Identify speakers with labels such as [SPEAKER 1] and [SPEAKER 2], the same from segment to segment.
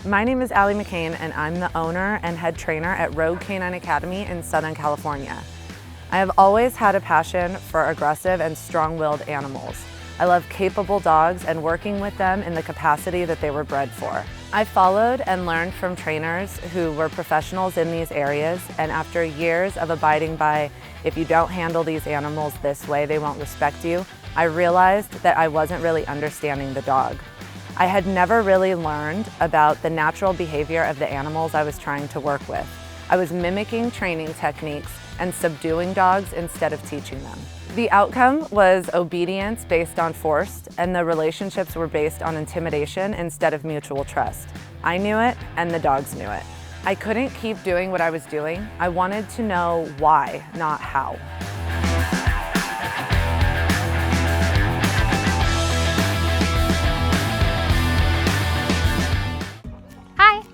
[SPEAKER 1] My name is Allie McCain, and I'm the owner and head trainer at Rogue Canine Academy in Southern California. I have always had a passion for aggressive and strong-willed animals. I love capable dogs and working with them in the capacity that they were bred for. I followed and learned from trainers who were professionals in these areas, and after years of abiding by, if you don't handle these animals this way, they won't respect you, I realized that I wasn't really understanding the dog. I had never really learned about the natural behavior of the animals I was trying to work with. I was mimicking training techniques and subduing dogs instead of teaching them. The outcome was obedience based on force, and the relationships were based on intimidation instead of mutual trust. I knew it, and the dogs knew it. I couldn't keep doing what I was doing. I wanted to know why, not how.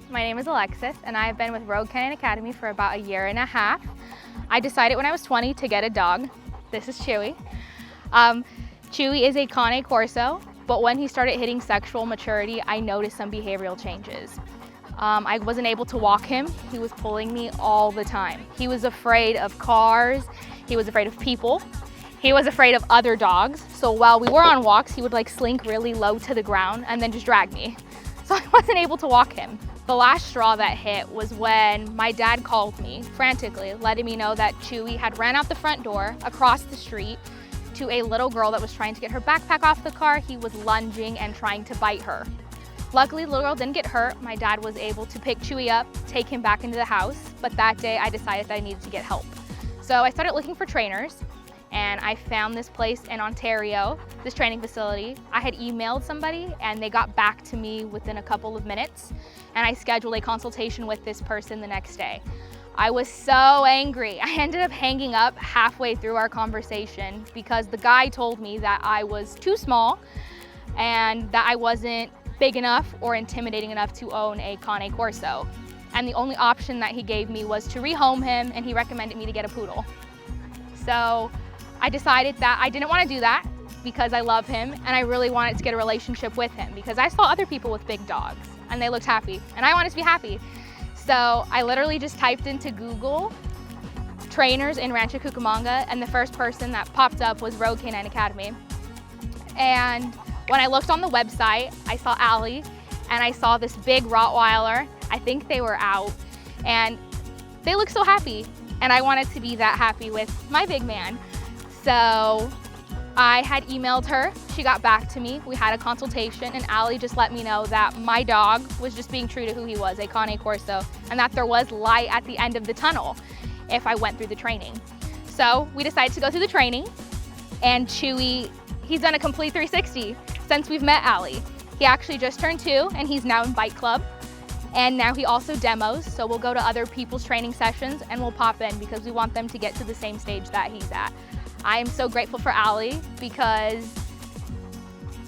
[SPEAKER 2] My name is Alexis, and I have been with Rogue Canine Academy for about a year and a half. I decided when I was 20 to get a dog. This is Chewie. Chewie is a Cane Corso, but when he started hitting sexual maturity, I noticed some behavioral changes. I wasn't able to walk him. He was pulling me all the time. He was afraid of cars. He was afraid of people. He was afraid of other dogs. So while we were on walks, he would like slink really low to the ground and then just drag me. So I wasn't able to walk him. The last straw that hit was when my dad called me frantically, letting me know that Chewie had ran out the front door across the street to a little girl that was trying to get her backpack off the car. He was lunging and trying to bite her. Luckily, the little girl didn't get hurt. My dad was able to pick Chewie up, take him back into the house, but that day I decided that I needed to get help. So I started looking for trainers, and I found this place in Ontario, this training facility. I had emailed somebody and they got back to me within a couple of minutes, and I scheduled a consultation with this person the next day. I was so angry. I ended up hanging up halfway through our conversation because the guy told me that I was too small and that I wasn't big enough or intimidating enough to own a Cane Corso. And the only option that he gave me was to rehome him, and he recommended me to get a poodle. So I decided that I didn't want to do that because I love him and I really wanted to get a relationship with him because I saw other people with big dogs and they looked happy and I wanted to be happy. So I literally just typed into Google trainers in Rancho Cucamonga, and the first person that popped up was Rogue Canine Academy. And when I looked on the website, I saw Allie and I saw this big Rottweiler. I think they were out and they looked so happy, and I wanted to be that happy with my big man. So I had emailed her, she got back to me, we had a consultation, and Allie just let me know that my dog was just being true to who he was, a Cane Corso, and that there was light at the end of the tunnel if I went through the training. So we decided to go through the training, and Chewie, he's done a complete 360 since we've met Allie. He actually just turned 2 and he's now in Bike Club, and now he also demos, so we'll go to other people's training sessions and we'll pop in because we want them to get to the same stage that he's at. I am so grateful for Allie because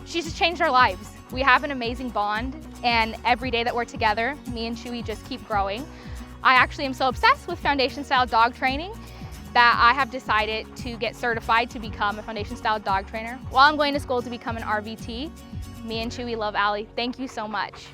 [SPEAKER 2] she's just changed our lives. We have an amazing bond, and every day that we're together, me and Chewie just keep growing. I actually am so obsessed with foundation style dog training that I have decided to get certified to become a foundation style dog trainer. While I'm going to school to become an RVT, me and Chewie love Allie. Thank you so much.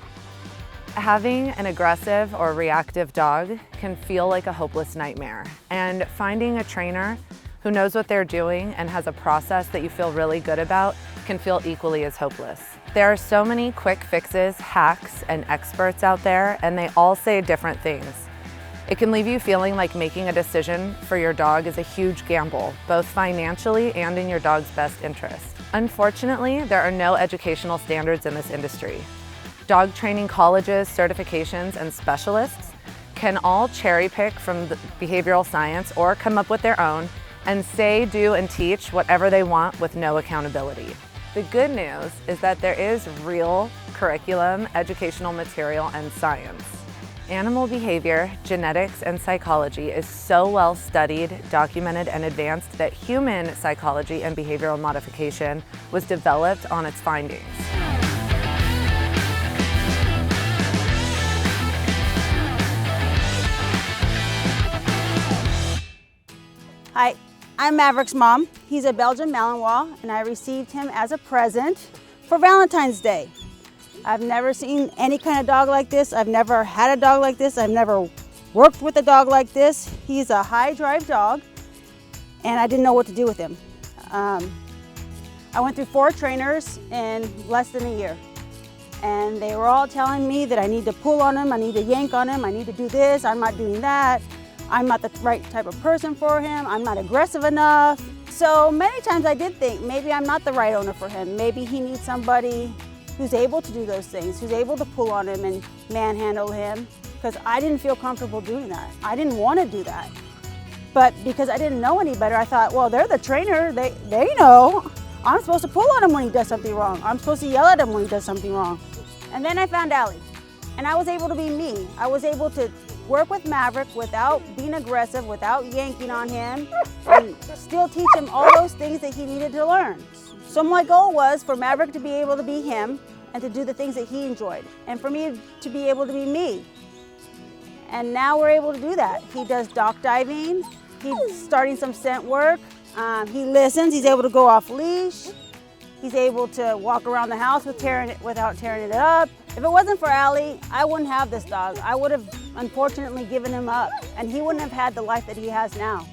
[SPEAKER 1] Having an aggressive or reactive dog can feel like a hopeless nightmare, and finding a trainer who knows what they're doing and has a process that you feel really good about can feel equally as hopeless. There are so many quick fixes, hacks, and experts out there, and they all say different things. It can leave you feeling like making a decision for your dog is a huge gamble, both financially and in your dog's best interest. Unfortunately, there are no educational standards in this industry. Dog training colleges, certifications, and specialists can all cherry pick from the behavioral science or come up with their own and say, do, and teach whatever they want with no accountability. The good news is that there is real curriculum, educational material, and science. Animal behavior, genetics, and psychology is so well studied, documented, and advanced that human psychology and behavioral modification was developed on its findings.
[SPEAKER 3] Hi, I'm Maverick's mom. He's a Belgian Malinois, and I received him as a present for Valentine's Day. I've never seen any kind of dog like this. I've never had a dog like this. I've never worked with a dog like this. He's a high drive dog, and I didn't know what to do with him. I went through 4 trainers in less than a year, and they were all telling me that I need to pull on him, I need to yank on him, I need to do this, I'm not doing that, I'm not the right type of person for him, I'm not aggressive enough. So many times I did think maybe I'm not the right owner for him. Maybe he needs somebody who's able to do those things, who's able to pull on him and manhandle him, because I didn't feel comfortable doing that. I didn't want to do that. But because I didn't know any better, I thought, well, they're the trainer, they know. I'm supposed to pull on him when he does something wrong. I'm supposed to yell at him when he does something wrong. And then I found Allie, and I was able to be me. I was able to work with Maverick without being aggressive, without yanking on him, and still teach him all those things that he needed to learn. So my goal was for Maverick to be able to be him and to do the things that he enjoyed, and for me to be able to be me. And now we're able to do that. He does dock diving, he's starting some scent work, he listens, he's able to go off leash, he's able to walk around the house without tearing it up. If it wasn't for Allie, I wouldn't have this dog. I would have unfortunately given him up, and he wouldn't have had the life that he has now.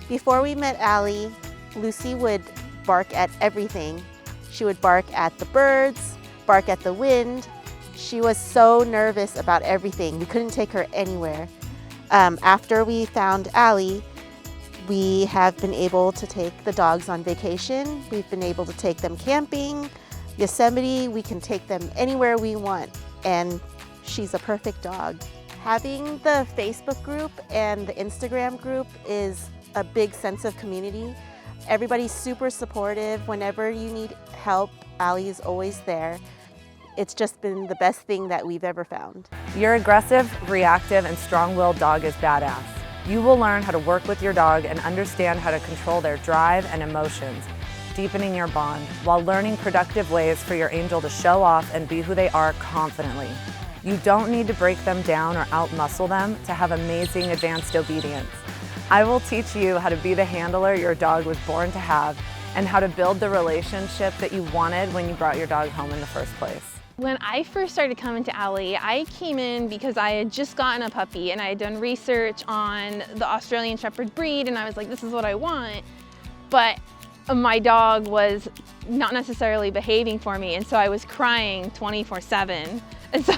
[SPEAKER 4] Before we met Allie, Lucy would bark at everything. She would bark at the birds, bark at the wind. She was so nervous about everything. We couldn't take her anywhere. After we found Allie, we have been able to take the dogs on vacation. We've been able to take them camping, Yosemite. We can take them anywhere we want, and she's a perfect dog. Having the Facebook group and the Instagram group is a big sense of community. Everybody's super supportive. Whenever you need help, Allie is always there. It's just been the best thing that we've ever found.
[SPEAKER 1] Your aggressive, reactive, and strong-willed dog is badass. You will learn how to work with your dog and understand how to control their drive and emotions, deepening your bond, while learning productive ways for your angel to show off and be who they are confidently. You don't need to break them down or outmuscle them to have amazing advanced obedience. I will teach you how to be the handler your dog was born to have and how to build the relationship that you wanted when you brought your dog home in the first place.
[SPEAKER 5] When I first started coming to Allie, I came in because I had just gotten a puppy and I had done research on the Australian Shepherd breed, and I was like, this is what I want. But my dog was not necessarily behaving for me, and so I was crying 24/7. And so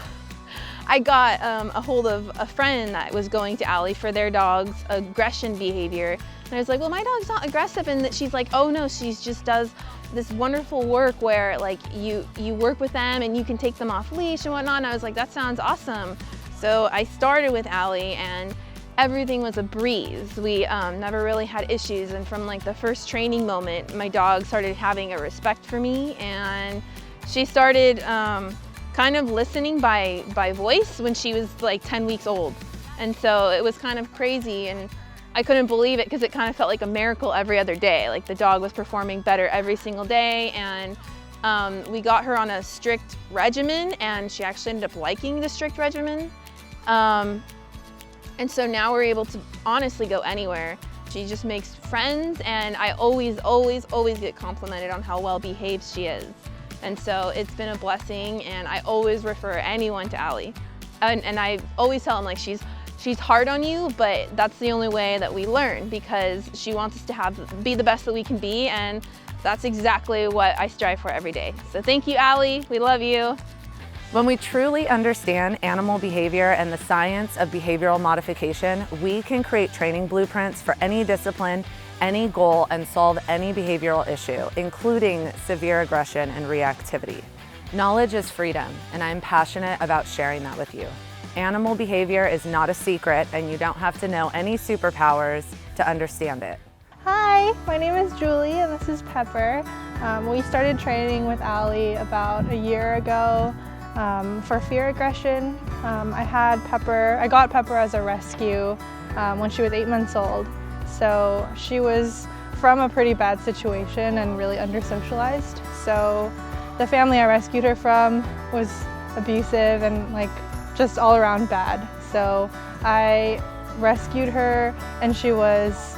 [SPEAKER 5] I got a hold of a friend that was going to Allie for their dog's aggression behavior. And I was like, well, my dog's not aggressive. And she's like, oh no, she just does this wonderful work where like you work with them and you can take them off leash and whatnot. And I was like, that sounds awesome. So I started with Allie, and everything was a breeze. We never really had issues. And from like the first training moment, my dog started having a respect for me, and she started kind of listening by voice when she was like 10 weeks old. And so it was kind of crazy, and I couldn't believe it because it kind of felt like a miracle every other day. Like the dog was performing better every single day, and we got her on a strict regimen, and she actually ended up liking the strict regimen. And so now we're able to honestly go anywhere. She just makes friends, and I always get complimented on how well behaved she is. And so it's been a blessing, and I always refer anyone to Allie. And I always tell them, like, she's hard on you, but that's the only way that we learn, because she wants us to be the best that we can be, and that's exactly what I strive for every day. So thank you, Allie. We love you.
[SPEAKER 1] When we truly understand animal behavior and the science of behavioral modification, we can create training blueprints for any discipline, any goal, and solve any behavioral issue, including severe aggression and reactivity. Knowledge is freedom, and I'm passionate about sharing that with you. Animal behavior is not a secret, and you don't have to know any superpowers to understand it.
[SPEAKER 6] Hi, my name is Julie, and this is Pepper. We started training with Allie about a year ago for fear aggression. I got Pepper as a rescue when she was 8 months old. So she was from a pretty bad situation and really under-socialized. So the family I rescued her from was abusive and like just all around bad. So I rescued her, and she was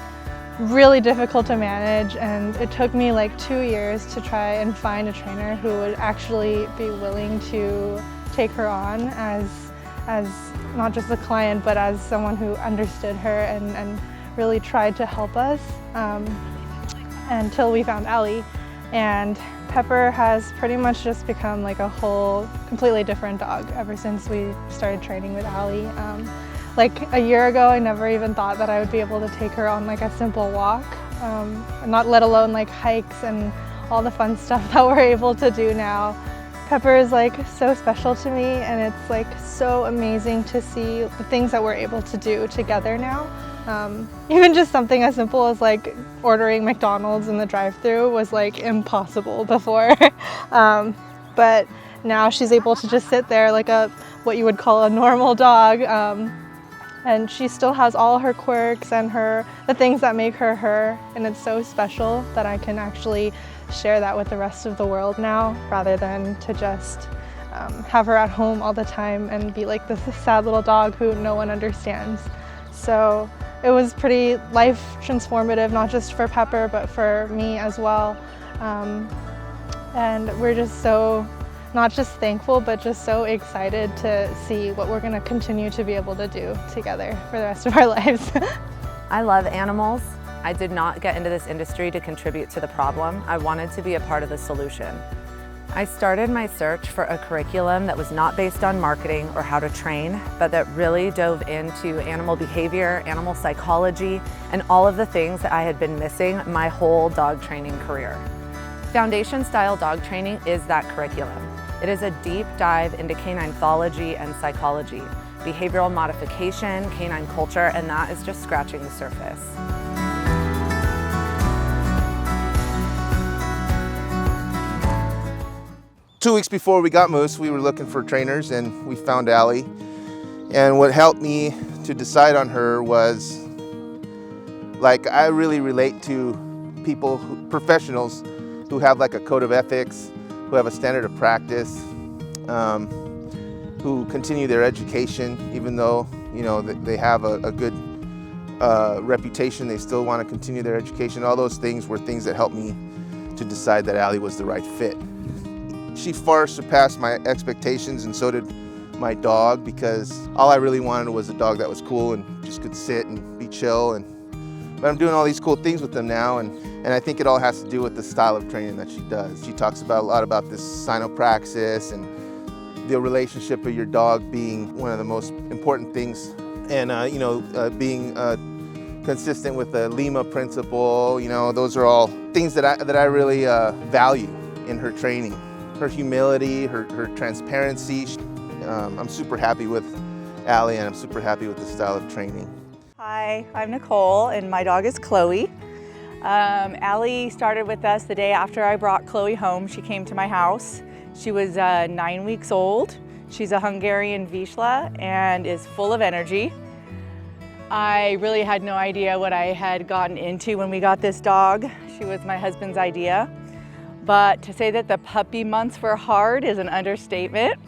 [SPEAKER 6] really difficult to manage, and it took me like 2 years to try and find a trainer who would actually be willing to take her on as not just a client, but as someone who understood her and really tried to help us until we found Allie. And Pepper has pretty much just become like a whole completely different dog ever since we started training with Allie. Like a year ago, I never even thought that I would be able to take her on like a simple walk, not let alone like hikes and all the fun stuff that we're able to do now. Pepper is like so special to me, and it's like so amazing to see the things that we're able to do together now. Even just something as simple as like ordering McDonald's in the drive-thru was like impossible before. But now she's able to just sit there like what you would call a normal dog. And she still has all her quirks and the things that make her her, and it's so special that I can actually share that with the rest of the world now, rather than to just have her at home all the time and be like this sad little dog who no one understands. So it was pretty life transformative, not just for Pepper, but for me as well. And we're just so, not just thankful, but just so excited to see what we're going to continue to be able to do together for the rest of our lives.
[SPEAKER 1] I love animals. I did not get into this industry to contribute to the problem. I wanted to be a part of the solution. I started my search for a curriculum that was not based on marketing or how to train, but that really dove into animal behavior, animal psychology, and all of the things that I had been missing my whole dog training career. Foundation style dog training is that curriculum. It is a deep dive into canine pathology and psychology, behavioral modification, canine culture, and that is just scratching the surface.
[SPEAKER 7] 2 weeks before we got Moose, we were looking for trainers and we found Allie. And what helped me to decide on her was, like, I really relate to people, professionals who have like a code of ethics, who have a standard of practice, who continue their education, even though, you know, they have a good reputation, they still want to continue their education. All those things were things that helped me to decide that Allie was the right fit. She far surpassed my expectations, and so did my dog, because all I really wanted was a dog that was cool and just could sit and be chill. But I'm doing all these cool things with them now, and I think it all has to do with the style of training that she does. She talks a lot about this cynopraxic and the relationship of your dog being one of the most important things, and being consistent with the Lima principle. You know, those are all things that I really value in her training. Her humility, her transparency. I'm super happy with Allie, and I'm super happy with the style of training.
[SPEAKER 8] Hi, I'm Nicole, and my dog is Chloe. Allie started with us the day after I brought Chloe home. She came to my house. She was 9 weeks old. She's a Hungarian Vizsla and is full of energy. I really had no idea what I had gotten into when we got this dog. She was my husband's idea. But to say that the puppy months were hard is an understatement.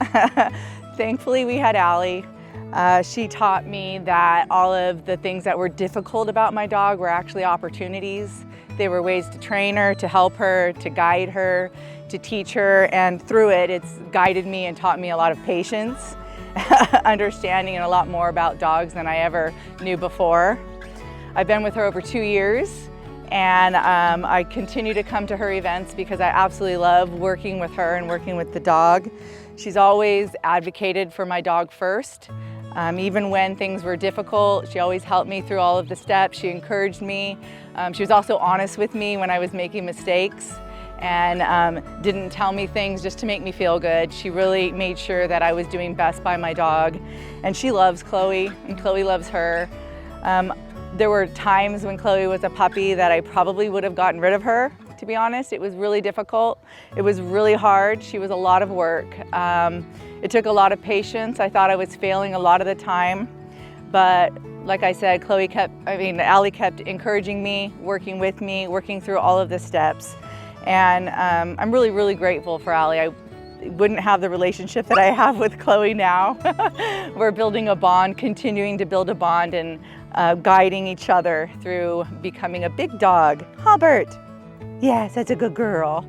[SPEAKER 8] Thankfully, we had Allie. She taught me that all of the things that were difficult about my dog were actually opportunities. They were ways to train her, to help her, to guide her, to teach her, and through it, it's guided me and taught me a lot of patience, understanding, and a lot more about dogs than I ever knew before. I've been with her over 2 years. And I continue to come to her events because I absolutely love working with her and working with the dog. She's always advocated for my dog first. Even when things were difficult, she always helped me through all of the steps. She encouraged me. She was also honest with me when I was making mistakes, and didn't tell me things just to make me feel good. She really made sure that I was doing best by my dog. And she loves Chloe, and Chloe loves her. There were times when Chloe was a puppy that I probably would have gotten rid of her, to be honest. It was really difficult. It was really hard. She was a lot of work. It took a lot of patience. I thought I was failing a lot of the time. But like I said, Allie kept encouraging me, working with me, working through all of the steps. And I'm really, really grateful for Allie. I wouldn't have the relationship that I have with Chloe now. We're building a bond, continuing to build a bond, and guiding each other through becoming a big dog. Hubbard. Yes, that's a good girl.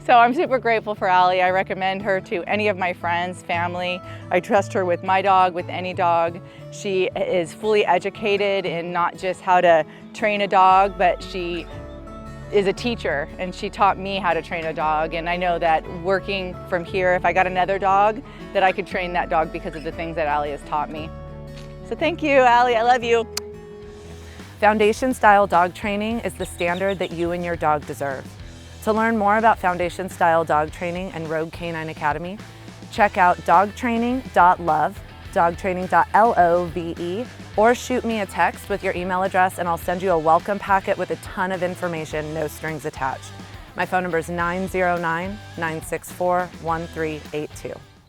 [SPEAKER 8] So I'm super grateful for Allie. I recommend her to any of my friends, family. I trust her with my dog, with any dog. She is fully educated in not just how to train a dog, but she is a teacher, and she taught me how to train a dog. And I know that working from here, if I got another dog, that I could train that dog because of the things that Allie has taught me. So thank you, Allie, I love you.
[SPEAKER 1] Foundation style dog training is the standard that you and your dog deserve. To learn more about foundation style dog training and Rogue Canine Academy, check out dogtraining.love, dogtraining.love, or shoot me a text with your email address and I'll send you a welcome packet with a ton of information, no strings attached. My phone number is 909-964-1382.